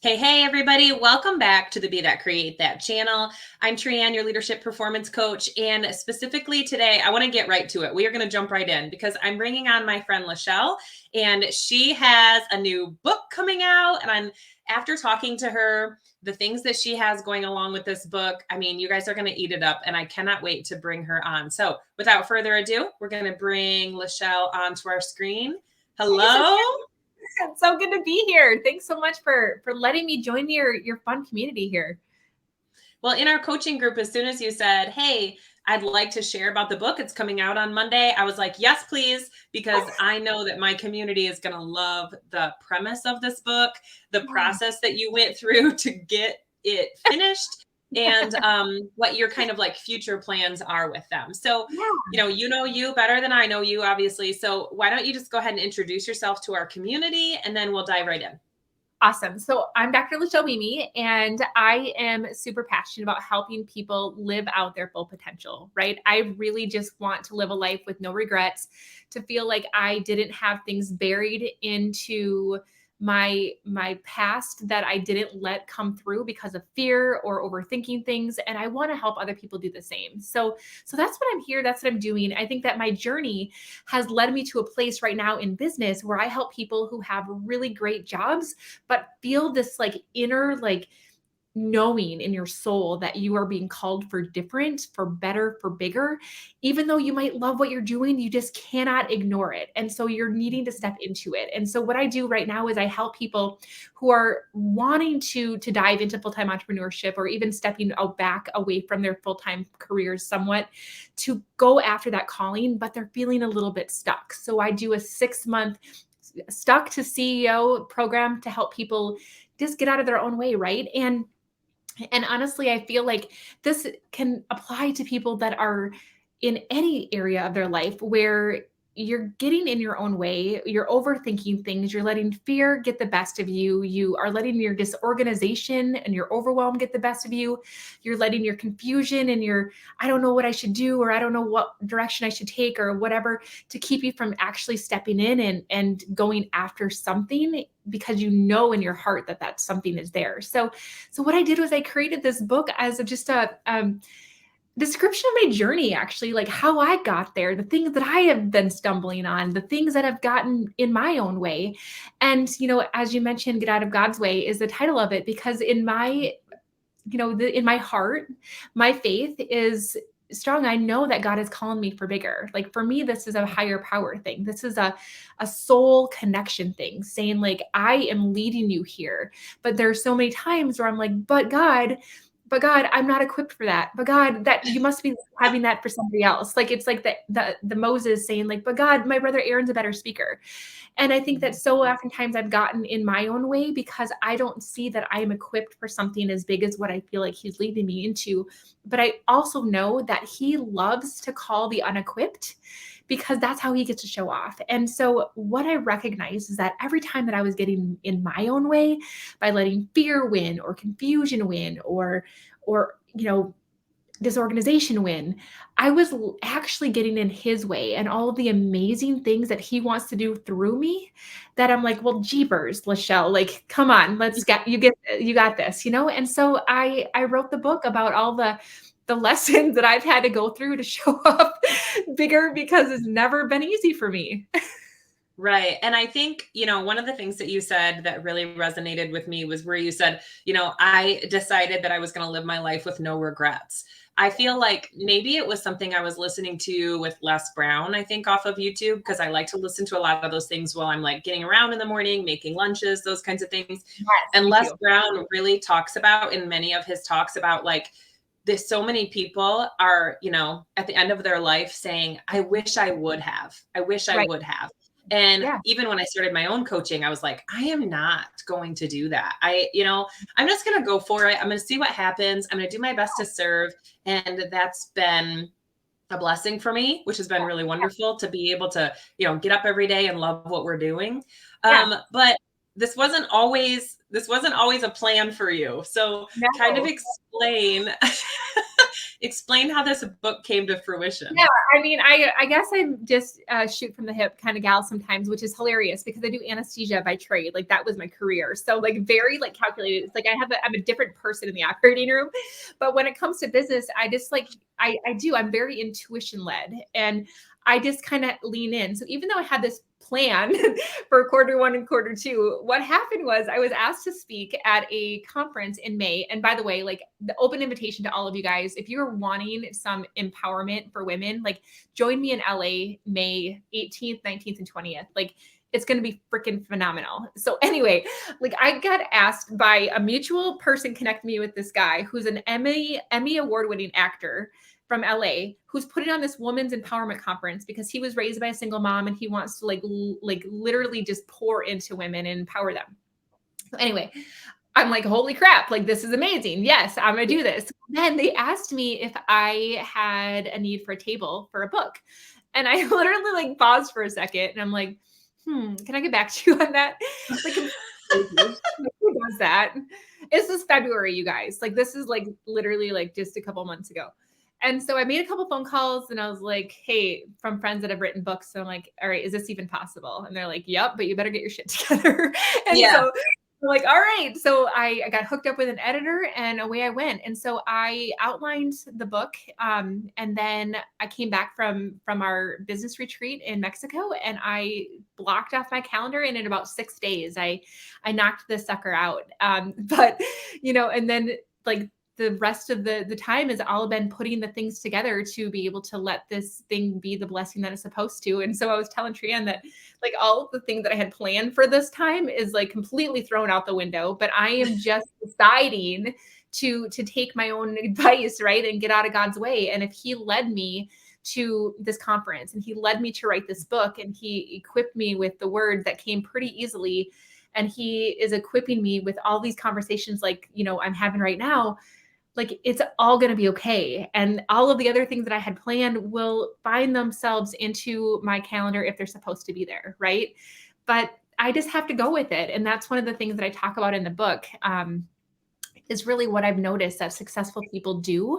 Hey, everybody. Welcome back to the Be That Create That channel. I'm Trienne, your leadership performance coach. And specifically today, I want to get right to it. We are going to jump right in because I'm bringing on my friend LaChelle, and she has a new book coming out. And after talking to her, the things that she has going along with this book, I mean, you guys are going to eat it up, and I cannot wait to bring her on. So without further ado, we're going to bring LaChelle onto our screen. Hello. It's so good to be here. Thanks so much for letting me join your fun community here. Well, in our coaching group, as soon as you said, hey, I'd like to share about the book, it's coming out on Monday, I was like, yes, please, because I know that my community is going to love the premise of this book, the process that you went through to get it finished, and what your kind of like future plans are with them. So, you know you better than I know you, obviously. So why don't you just go ahead and introduce yourself to our community, and then we'll dive right in. Awesome. So I'm Dr. LaChelle Wieme, and I am super passionate about helping people live out their full potential, right? I really just want to live a life with no regrets, to feel like I didn't have things buried into my past that I didn't let come through because of fear or overthinking things. And I want to help other people do the same. So that's what I'm here. That's what I'm doing. I think that my journey has led me to a place right now in business where I help people who have really great jobs but feel this like inner like knowing in your soul that you are being called for different, for better, for bigger. Even though you might love what you're doing, you just cannot ignore it. And so you're needing to step into it. And so what I do right now is I help people who are wanting to dive into full-time entrepreneurship, or even stepping out back away from their full-time careers somewhat, to go after that calling, but they're feeling a little bit stuck. So I do a 6-month Stuck to CEO program to help people just get out of their own way, right? And honestly, I feel like this can apply to people that are in any area of their life where you're getting in your own way, you're overthinking things, you're letting fear get the best of you, you are letting your disorganization and your overwhelm get the best of you, you're letting your confusion and your I don't know what I should do, or I don't know what direction I should take, or whatever, to keep you from actually stepping in and going after something, because you know in your heart that that something is there. So what I did was I created this book as just a description of my journey, actually, like how I got there, the things that I have been stumbling on, the things that I've gotten in my own way. And, as you mentioned, Get Out of God's Way is the title of it, because in my, in my heart, my faith is strong. I know that God is calling me for bigger. Like for me, this is a higher power thing. This is a soul connection thing, saying like, I am leading you here. But there's so many times where I'm like, but God, I'm not equipped for that. But God, that you must be having that for somebody else. Like it's like the Moses saying like, but God, my brother Aaron's a better speaker. And I think that so oftentimes I've gotten in my own way because I don't see that I am equipped for something as big as what I feel like he's leading me into. But I also know that he loves to call the unequipped, because that's how he gets to show off. And so what I recognize is that every time that I was getting in my own way by letting fear win, or confusion win, or disorganization win, I was actually getting in his way and all of the amazing things that he wants to do through me, that I'm like, well, jeepers, LaChelle, like, come on, you got this, And so I wrote the book about all the lessons that I've had to go through to show up bigger, because it's never been easy for me. Right. And I think, one of the things that you said that really resonated with me was where you said, I decided that I was going to live my life with no regrets. I feel like maybe it was something I was listening to with Les Brown, I think, off of YouTube, because I like to listen to a lot of those things while I'm like getting around in the morning, making lunches, those kinds of things. Yes, And me Les too. Brown really talks about, in many of his talks, about like, there's so many people are, at the end of their life saying, I wish I would have. I wish I Right. would have. And Yeah. even when I started my own coaching, I was like, I am not going to do that. I'm just going to go for it. I'm going to see what happens. I'm going to do my best to serve. And that's been a blessing for me, which has been really wonderful to be able to, get up every day and love what we're doing. Yeah. But this wasn't always a plan for you. So kind of No. explain how this book came to fruition. Yeah, I mean, I guess I'm just shoot from the hip kind of gal sometimes, which is hilarious because I do anesthesia by trade. Like that was my career. So like very like calculated. It's like I'm a different person in the operating room. But when it comes to business, I just like I'm very intuition led and I just kind of lean in. So even though I had this plan for quarter one and quarter two, what happened was I was asked to speak at a conference in May. And by the way, like the open invitation to all of you guys, if you're wanting some empowerment for women, like join me in LA, May 18th, 19th, and 20th. Like it's going to be freaking phenomenal. So anyway, like I got asked by a mutual person connect me with this guy who's an Emmy award-winning actor from LA who's putting on this women's empowerment conference because he was raised by a single mom and he wants to like literally just pour into women and empower them. So anyway, I'm like, holy crap, like this is amazing. Yes, I'm going to do this. Then they asked me if I had a need for a table for a book. And I literally like paused for a second and I'm like, can I get back to you on that? Like, who does that? This is February, you guys. Like this is like literally like just a couple months ago. And so I made a couple phone calls and I was like, hey, from friends that have written books. So I'm like, all right, is this even possible? And they're like, yep, but you better get your shit together. And so I'm like, all right. So I got hooked up with an editor and away I went. And so I outlined the book. And then I came back from our business retreat in Mexico and I blocked off my calendar. And in about 6 days, I knocked this sucker out. But, and then like, the rest of the time has all been putting the things together to be able to let this thing be the blessing that it's supposed to. And so I was telling Trienne that like all of the things that I had planned for this time is like completely thrown out the window, but I am just deciding to take my own advice, right? And get out of God's way. And if he led me to this conference and he led me to write this book and he equipped me with the word that came pretty easily, and he is equipping me with all these conversations like, I'm having right now, like it's all going to be okay. And all of the other things that I had planned will find themselves into my calendar if they're supposed to be there. Right. But I just have to go with it. And that's one of the things that I talk about in the book, is really what I've noticed that successful people do.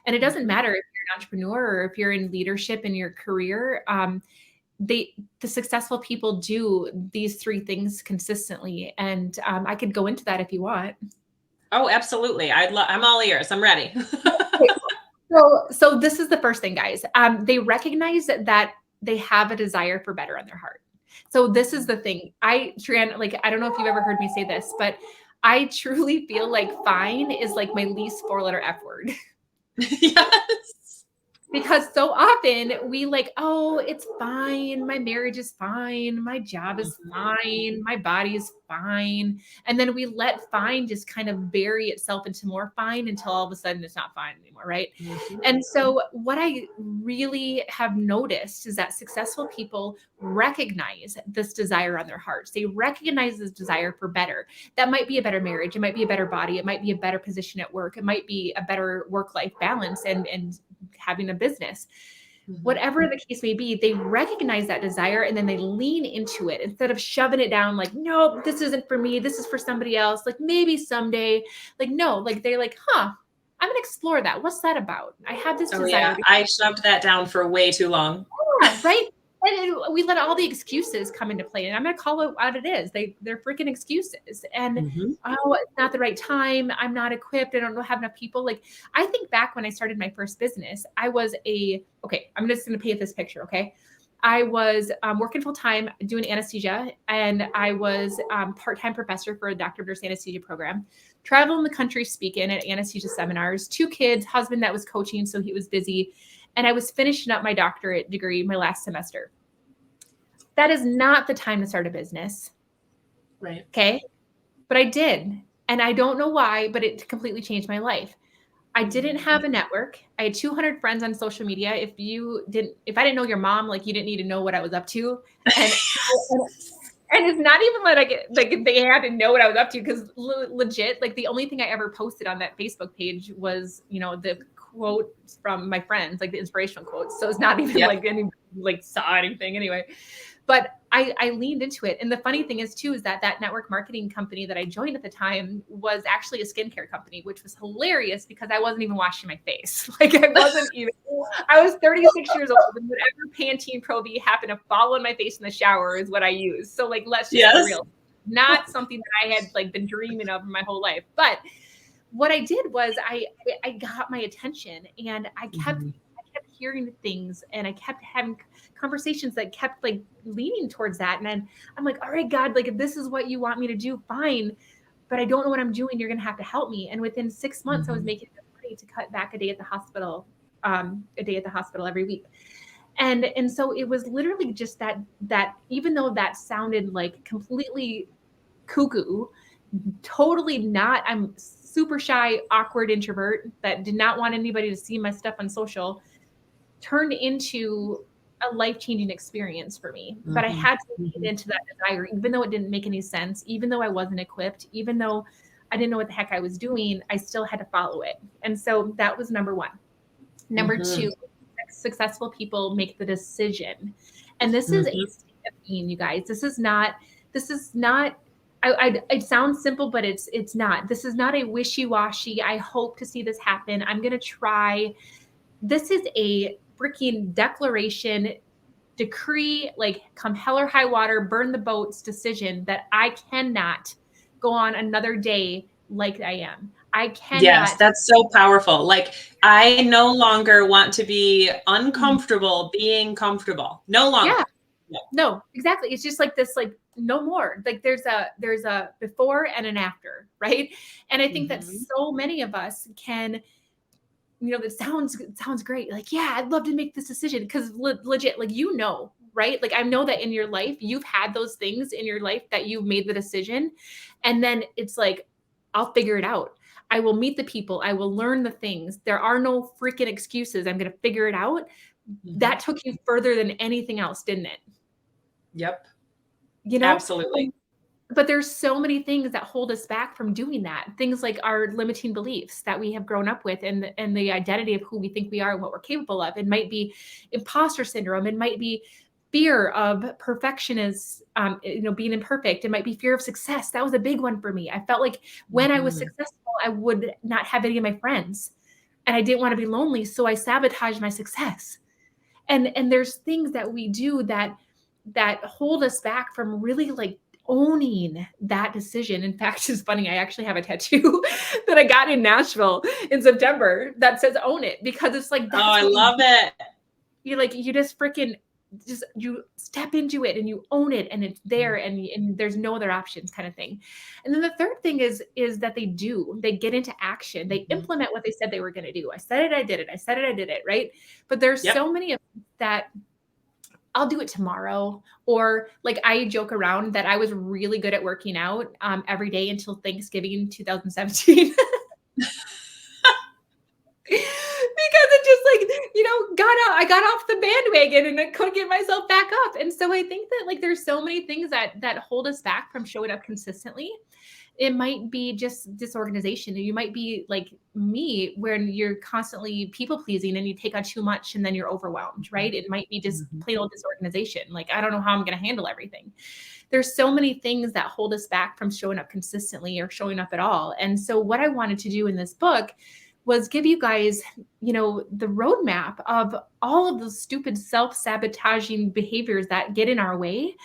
And it doesn't matter if you're an entrepreneur or if you're in leadership in your career, the successful people do these three things consistently. And I could go into that if you want. Oh, absolutely. I'm all ears. I'm ready. So this is the first thing, guys. They recognize that they have a desire for better on their heart. So this is the thing. Trienne, like, I don't know if you've ever heard me say this, but I truly feel like fine is like my least 4-letter F word. Yes. Because so often we like, oh, it's fine. My marriage is fine. My job is fine. My body is fine. And then we let fine just kind of bury itself into more fine until all of a sudden it's not fine anymore. Right. Mm-hmm. And so what I really have noticed is that successful people recognize this desire on their hearts. They recognize this desire for better. That might be a better marriage. It might be a better body. It might be a better position at work. It might be a better work-life balance and having a business, whatever the case may be, they recognize that desire and then they lean into it instead of shoving it down. Like, no, this isn't for me. This is for somebody else. Like maybe someday, like, no, like they're like, I'm going to explore that. What's that about? I have this desire. Yeah. I shoved that down for way too long. Yeah, right. And we let all the excuses come into play. And I'm going to call it what it is. They're freaking excuses. And, oh, it's not the right time. I'm not equipped. I don't have enough people. Like, I think back when I started my first business, I'm just going to paint this picture. Okay. I was working full time doing anesthesia, and I was part-time professor for a doctor of nurse anesthesia program, traveling the country speaking at anesthesia seminars, 2 kids, husband that was coaching. So he was busy. And I was finishing up my doctorate degree my last semester. That is not the time to start a business. Right. Okay. But I did. And I don't know why, but it completely changed my life. I didn't have a network. I had 200 friends on social media. If I didn't know your mom, like you didn't need to know what I was up to. And it's not even like they had to know what I was up to, because legit, like the only thing I ever posted on that Facebook page was, the quotes from my friends, like the inspirational quotes. So it's not even like anybody like saw anything anyway. But I leaned into it. And the funny thing is too, is that network marketing company that I joined at the time was actually a skincare company, which was hilarious because I wasn't even washing my face. Like I wasn't even, I was 36 years old and whatever Pantene Pro V happened to fall on my face in the shower is what I used. So like, let's just be real. Not something that I had like been dreaming of my whole life. But what I did was I got my attention and I kept hearing things and I kept having conversations that kept like leaning towards that. And then I'm like, all right, God, like if this is what you want me to do, fine. But I don't know what I'm doing. You're going to have to help me. And within 6 months, I was making enough money to cut back a day at the hospital every week. And so it was literally just that even though that sounded like completely cuckoo, totally not, I'm super shy, awkward introvert that did not want anybody to see my stuff on social, turned into a life-changing experience for me. But I had to lean into that desire, even though it didn't make any sense, even though I wasn't equipped, even though I didn't know what the heck I was doing, I still had to follow it. And so that was number one. Number two, successful people make the decision. And this is a state of being, you guys. This is not, it sounds simple, but it's not. This is not a wishy-washy, I hope to see this happen, I'm going to try. This is a freaking declaration, decree, like come hell or high water, burn the boats decision that I cannot go on another day like I am. I cannot. Yes, that's so powerful. Like I no longer want to be uncomfortable being comfortable. No longer. Yeah. No, exactly. It's just like this, like no more. Like there's a before and an after, right? And I think that so many of us can, you know, that sounds great. Like, yeah, I'd love to make this decision because legit, like, you know, right? Like I know that in your life, you've had those things in your life that you've made the decision. And then it's like, I'll figure it out. I will meet the people. I will learn the things. There are no freaking excuses. I'm going to figure it out. That took you further than anything else, didn't it? Yep. You know? Absolutely. But there's so many things that hold us back from doing that. Things like our limiting beliefs that we have grown up with and the identity of who we think we are and what we're capable of. It might be imposter syndrome. It might be fear of perfectionists, being imperfect. It might be fear of success. That was a big one for me. I felt like when I was successful, I would not have any of my friends and I didn't want to be lonely. So I sabotaged my success. And there's things that we do that hold us back from really like owning that decision. In fact, it's funny. I actually have a tattoo that I got in Nashville in September that says "Own It" because it's like, oh, I love it. You like, you just freaking you step into it and you own it and it's there and there's no other options kind of thing. And then the third thing is that they get into action. They implement what they said they were going to do. I said it, I did it. I said it, I did it. Right. But there's so many of that. I'll do it tomorrow. Or like I joke around that I was really good at working out every day until Thanksgiving 2017. Because it just like, I got off the bandwagon and I couldn't get myself back up. And so I think that like there's so many things that hold us back from showing up consistently. It might be just disorganization. You might be like me, where you're constantly people pleasing and you take on too much and then you're overwhelmed, right? It might be just plain old disorganization. Like, I don't know how I'm going to handle everything. There's so many things that hold us back from showing up consistently or showing up at all. And so what I wanted to do in this book was give you guys, the roadmap of all of those stupid self-sabotaging behaviors that get in our way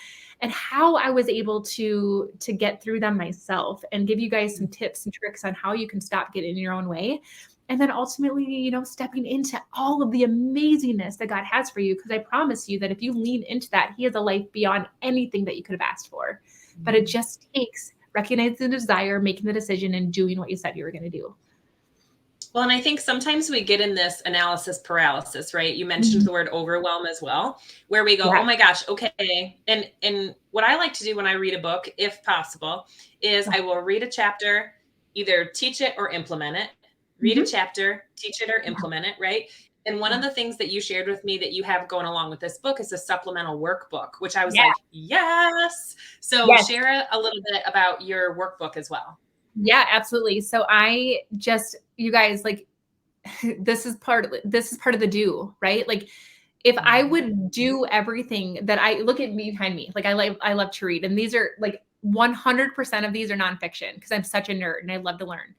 and how I was able to get through them myself and give you guys some tips and tricks on how you can stop getting in your own way. And then ultimately, stepping into all of the amazingness that God has for you. Because I promise you that if you lean into that, He has a life beyond anything that you could have asked for. But it just takes recognizing the desire, making the decision, and doing what you said you were going to do. Well, and I think sometimes we get in this analysis paralysis, right? You mentioned the word overwhelm as well, where we go, oh my gosh, okay. And what I like to do when I read a book, if possible, is I will read a chapter, either teach it or implement it. Read a chapter, teach it or implement it, right? And one of the things that you shared with me that you have going along with this book is a supplemental workbook, which I was like, yes. So share a little bit about your workbook as well. Yeah, absolutely. So you guys, like, this is part of the do, right? Like if I would do everything that I look at me behind me, like I love to read. And these are like 100% of these are nonfiction because I'm such a nerd and I love to learn.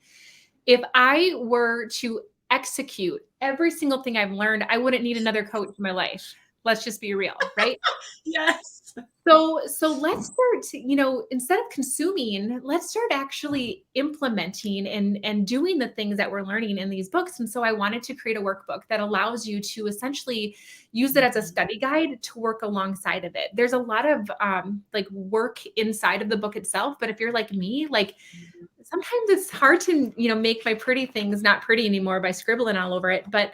If I were to execute every single thing I've learned, I wouldn't need another coach in my life. Let's just be real, right? Yes. So let's start, instead of consuming, let's start actually implementing and doing the things that we're learning in these books. And so I wanted to create a workbook that allows you to essentially use it as a study guide to work alongside of it. There's a lot of like work inside of the book itself, but if you're like me, like sometimes it's hard to, make my pretty things not pretty anymore by scribbling all over it. But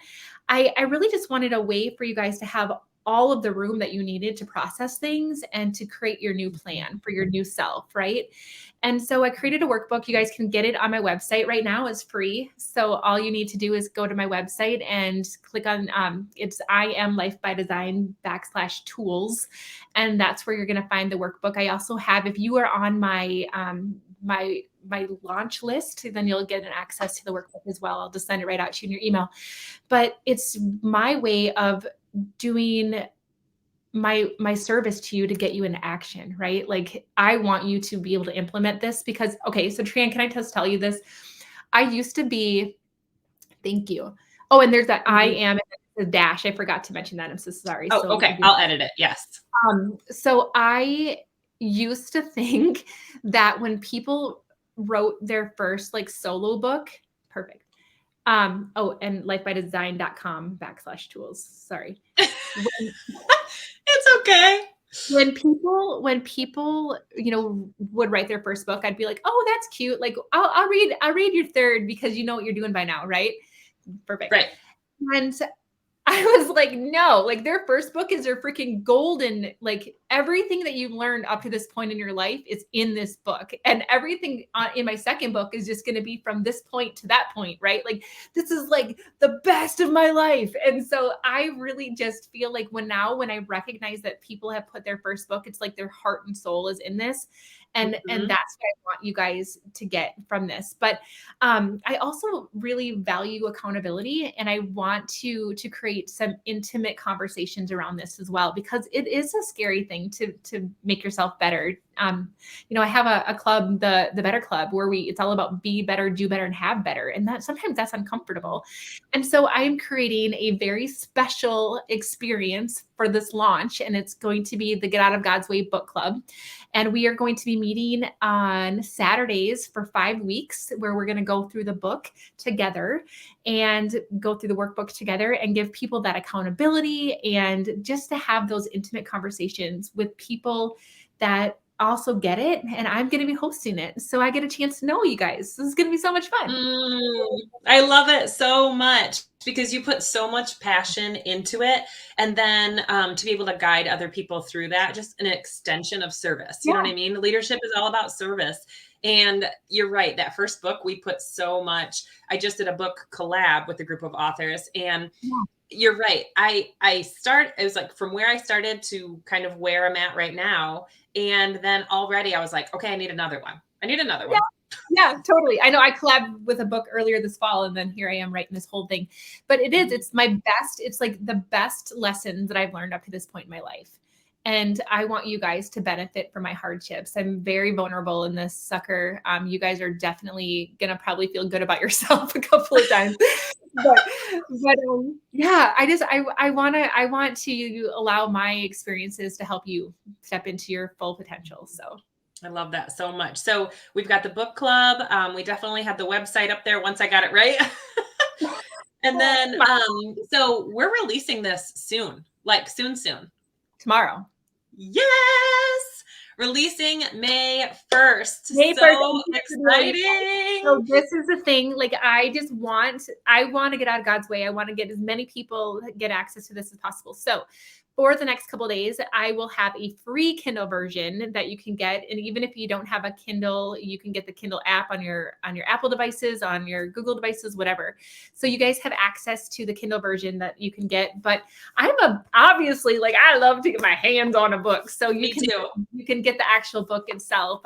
I really just wanted a way for you guys to have all of the room that you needed to process things and to create your new plan for your new self, right? And so I created a workbook. You guys can get it on my website right now. It's free. So all you need to do is go to my website and click on, it's I Am Life by Design /tools. And that's where you're going to find the workbook. I also have, if you are on my launch list, then you'll get an access to the workbook as well. I'll just send it right out to you in your email. But it's my way of doing my service to you to get you into action, right? Like I want you to be able to implement this because, okay, so Trienne, can I just tell you this? I used to be, thank you. Oh, and there's that I am the dash. I forgot to mention that. I'm so sorry. Oh, so okay. I'll edit it. Yes. So I used to think that when people wrote their first like solo book, perfect. Oh, and lifebydesign.com /tools. Sorry. It's okay. When people, would write their first book, I'd be like, oh, that's cute. Like I'll read your third because you know what you're doing by now. Right. Perfect. Right. And I was like, no, like their first book is their freaking golden, like everything that you've learned up to this point in your life is in this book. And everything in my second book is just going to be from this point to that point, right? Like this is like the best of my life. And so I really just feel like when I recognize that people have put their first book, it's like their heart and soul is in this. And that's what I want you guys to get from this. But I also really value accountability, and I want to create some intimate conversations around this as well, because it is a scary thing to make yourself better. I have a club, the Better Club, where it's all about be better, do better, and have better. And that sometimes that's uncomfortable. And so I am creating a very special experience for this launch, and it's going to be the Get Out of God's Way book club. And we are going to be meeting on Saturdays for 5 weeks, where we're going to go through the book together and go through the workbook together and give people that accountability and just to have those intimate conversations with people that also get it. And I'm going to be hosting it. So I get a chance to know you guys. This is going to be so much fun. I love it so much because you put so much passion into it. And then to be able to guide other people through that, just an extension of service. You know what I mean? Leadership is all about service. And you're right. That first book, we put so much. I just did a book collab with a group of authors, and you're right. It was like from where I started to kind of where I'm at right now. And then already I was like, okay, I need another one. Yeah, totally. I know I collabed with a book earlier this fall, and then here I am writing this whole thing. But it's my best. It's like the best lessons that I've learned up to this point in my life. And I want you guys to benefit from my hardships. I'm very vulnerable in this sucker. You guys are definitely going to probably feel good about yourself a couple of times. but yeah, I want to allow my experiences to help you step into your full potential. So I love that so much. So we've got the book club. We definitely have the website up there once I got it right. And then, so we're releasing this soon, like soon. Tomorrow. Yes. Releasing May 1st. May 1st. So exciting. So this is the thing. Like, I want to get out of God's way. I want to get as many people get access to this as possible. So for the next couple of days, I will have a free Kindle version that you can get. And even if you don't have a Kindle, you can get the Kindle app on your Apple devices, on your Google devices, whatever. So you guys have access to the Kindle version that you can get. But obviously, like, I love to get my hands on a book. So you can get the actual book itself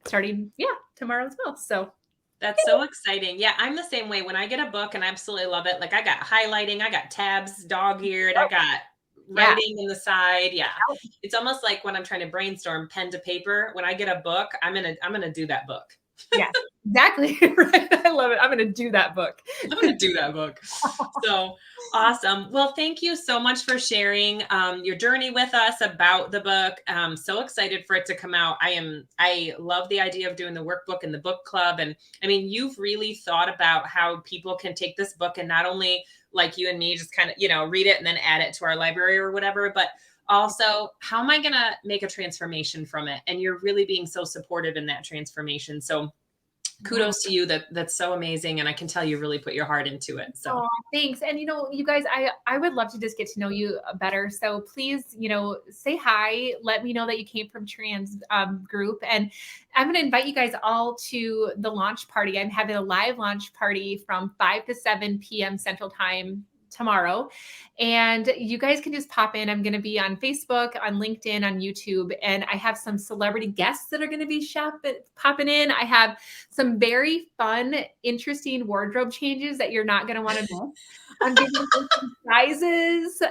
starting tomorrow as well. So That's so exciting. Yeah, I'm the same way. When I get a book and I absolutely love it, like I got highlighting, I got tabs dog-eared, I got Yeah. writing in the side. Yeah. It's almost like when I'm trying to brainstorm, pen to paper. When I get a book, I'm gonna do that book. Yes, exactly. Right. I love it. I'm going to do that book. I'm gonna do that book. So awesome. Well, thank you so much for sharing your journey with us about the book. So excited for it to come out. I love the idea of doing the workbook and the book club. And I mean, you've really thought about how people can take this book and not only like you and me, just kind of, read it and then add it to our library or whatever, but also how am I going to make a transformation from it? And you're really being so supportive in that transformation. So kudos to you. That's so amazing. And I can tell you really put your heart into it. So Oh, thanks. And you guys, I would love to just get to know you better. So please, say hi. Let me know that you came from Trienne's group, and I'm going to invite you guys all to the launch party. I'm having a live launch party from 5 to 7 p.m. Central Time tomorrow, and you guys can just pop in. I'm going to be on Facebook, on LinkedIn, on YouTube, and I have some celebrity guests that are going to be popping in. I have some very fun, interesting wardrobe changes that you're not going to want to miss. I'm giving you some prizes,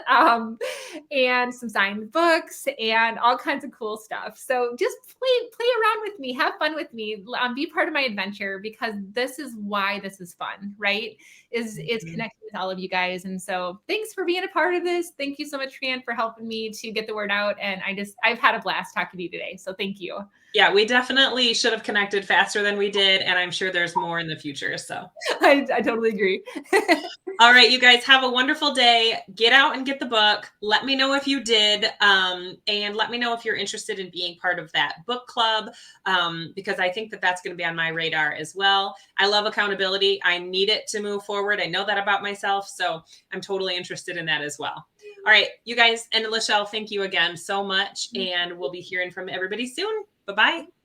and some signed books and all kinds of cool stuff. So just play around with me, have fun with me, be part of my adventure, because this is why this is fun, right? Is connecting with all of you guys. And so thanks for being a part of this. Thank you so much, Trienne, for helping me to get the word out. And I've had a blast talking to you today. So thank you. yeah, we definitely should have connected faster than we did. And I'm sure there's more in the future. So I totally agree. all right, you guys have a wonderful day. Get out and get the book. Let me know if you did. And let me know if you're interested in being part of that book club, because I think that that's going to be on my radar as well. I love accountability. I need it to move forward. I know that about myself. So I'm totally interested in that as well. All right, you guys, and LaChelle, thank you again so much. And we'll be hearing from everybody soon. Bye-bye.